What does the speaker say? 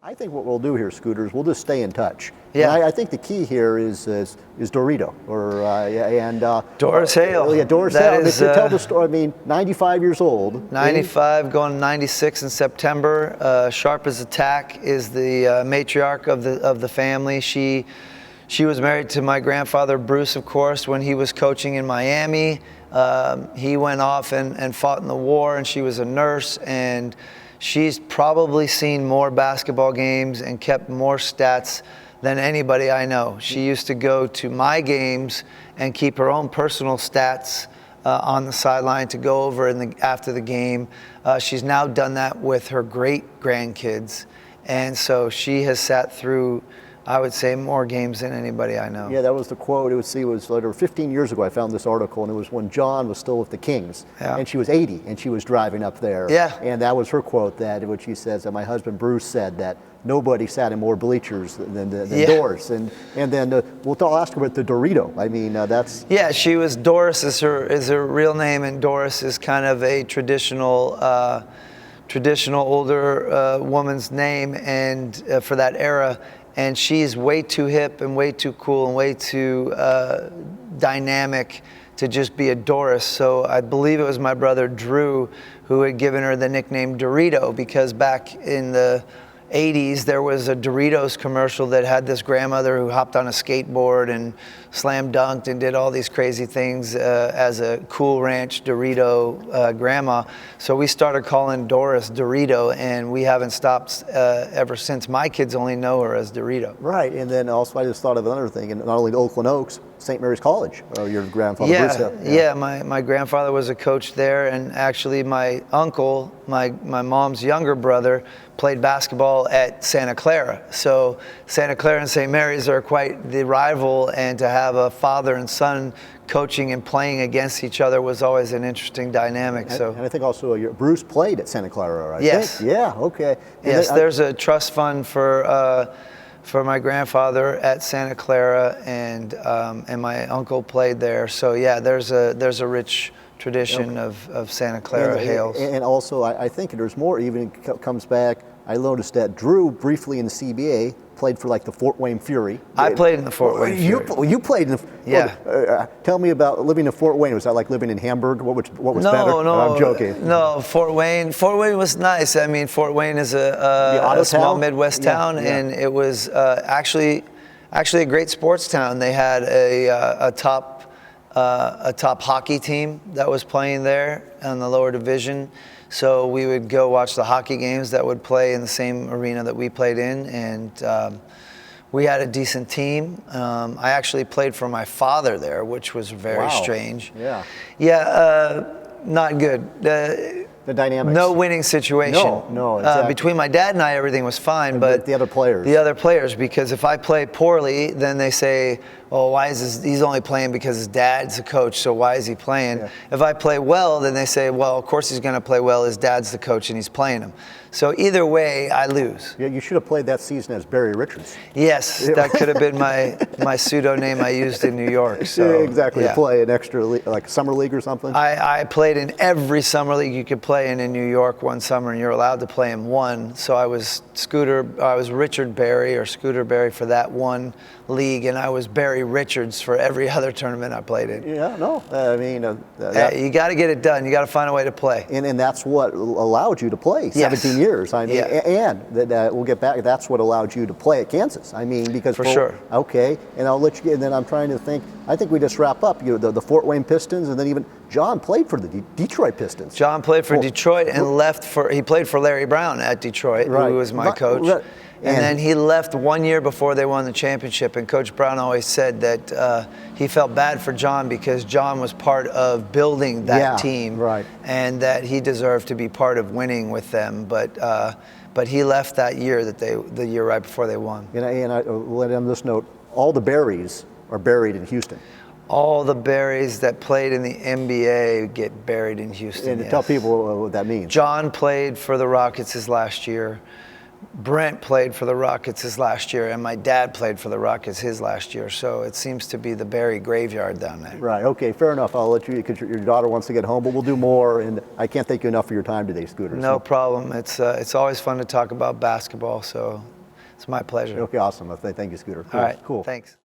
I think what we'll do here, Scooter, is we'll just stay in touch. Yeah. And I think the key here is Dorito, Doris Hale. Yeah, Doris Hale. Tell the story. I mean, 95 years old. 95, going 96 in September. Sharp as a tack is the matriarch of the family. She was married to my grandfather Bruce, of course, when he was coaching in Miami. He went off and fought in the war, and she was a nurse, and she's probably seen more basketball games and kept more stats than anybody I know. She used to go to my games and keep her own personal stats on the sideline to go over after the game. She's now done that with her great grandkids, and so she has sat through, I would say, more games than anybody I know. Yeah, that was the quote. It was later 15 years ago I found this article, and it was when John was still with the Kings. Yeah. And she was 80, and she was driving up there. Yeah. And that was her quote, which she says that my husband Bruce said that nobody sat in more bleachers than Doris. And then I'll ask her about the Dorito. I mean, that's... Yeah, she was, Doris is her real name, and Doris is kind of a traditional older woman's name, and for that era. And she's way too hip and way too cool and way too dynamic to just be a Doris. So I believe it was my brother Drew who had given her the nickname Dorito, because back in the 80s there was a Doritos commercial that had this grandmother who hopped on a skateboard and slam dunked and did all these crazy things as a Cool Ranch Dorito grandma. So we started calling Doris Dorito, and we haven't stopped ever since. My kids only know her as Dorito. Right, and then also I just thought of another thing, and not only Oakland Oaks, St. Mary's College, your grandfather Bruce Hale. Yeah, my grandfather was a coach there, and actually my uncle, my mom's younger brother, played basketball at Santa Clara. So Santa Clara and St. Mary's are quite the rival, and to have a father and son coaching and playing against each other was always an interesting dynamic. And I think also Bruce played at Santa Clara, right? Yes. Yeah, okay. And yes, there's a trust fund for my grandfather at Santa Clara, and my uncle played there. So yeah, there's a rich tradition of Santa Clara Hales. And also, I think there's more. Even comes back. I noticed that Drew briefly in the CBA played for like the Fort Wayne Fury. I played in the Fort Wayne Fury. You played in the... Yeah. Tell me about living in Fort Wayne. Was that like living in Hamburg? What was better? No, I'm joking. No, Fort Wayne was nice. I mean, Fort Wayne is a small Midwest town, and it was actually a great sports town. They had a top hockey team that was playing there in the lower division. So we would go watch the hockey games that would play in the same arena that we played in, and we had a decent team. I actually played for my father there, which was very strange. Yeah. Yeah, not good. The dynamics. No winning situation. No, exactly. Between my dad and I, everything was fine, but the other players. Because if I play poorly, then they say, "Oh, why is he's only playing because his dad's a coach, so why is he playing?" Yeah. If I play well, then they say, "Well, of course he's going to play well. His dad's the coach and he's playing him." So either way, I lose. Yeah, you should have played that season as Barry Richards. Yes, that could have been my pseudo name I used in New York. So, yeah, exactly. Yeah. Play an extra league, like summer league or something. I played in every summer league you could play in New York one summer, and you're allowed to play in one. So I was Richard Barry or Scooter Barry for that one league, and I was Barry Richards for every other tournament I played in. Yeah, no, I mean, you got to get it done. You got to find a way to play. And that's what allowed you to play 17 years. I mean, and we'll get back. That's what allowed you to play at Kansas. I mean, because for sure. Okay, and I'll let you. And then I'm trying to think. I think we just wrap up. The Fort Wayne Pistons, and then even John played for the Detroit Pistons. John played for Detroit and he played for Larry Brown at Detroit, who was my coach. Right. And then he left 1 year before they won the championship, and Coach Brown always said that he felt bad for John because John was part of building that team, right, and that he deserved to be part of winning with them. But he left that year, the year right before they won. And I let on this note, all the Barrys are buried in Houston. All the Barrys that played in the NBA get buried in Houston. And tell people what that means. John played for the Rockets his last year. Brent played for the Rockets his last year, and my dad played for the Rockets his last year. So it seems to be the Barry graveyard down there. Right. Okay. Fair enough. I'll let you, because your daughter wants to get home, but we'll do more. And I can't thank you enough for your time today, Scooter. No problem. It's always fun to talk about basketball. So It's my pleasure. Okay, awesome. Thank you, Scooter. Cool. All right, Cool. thanks.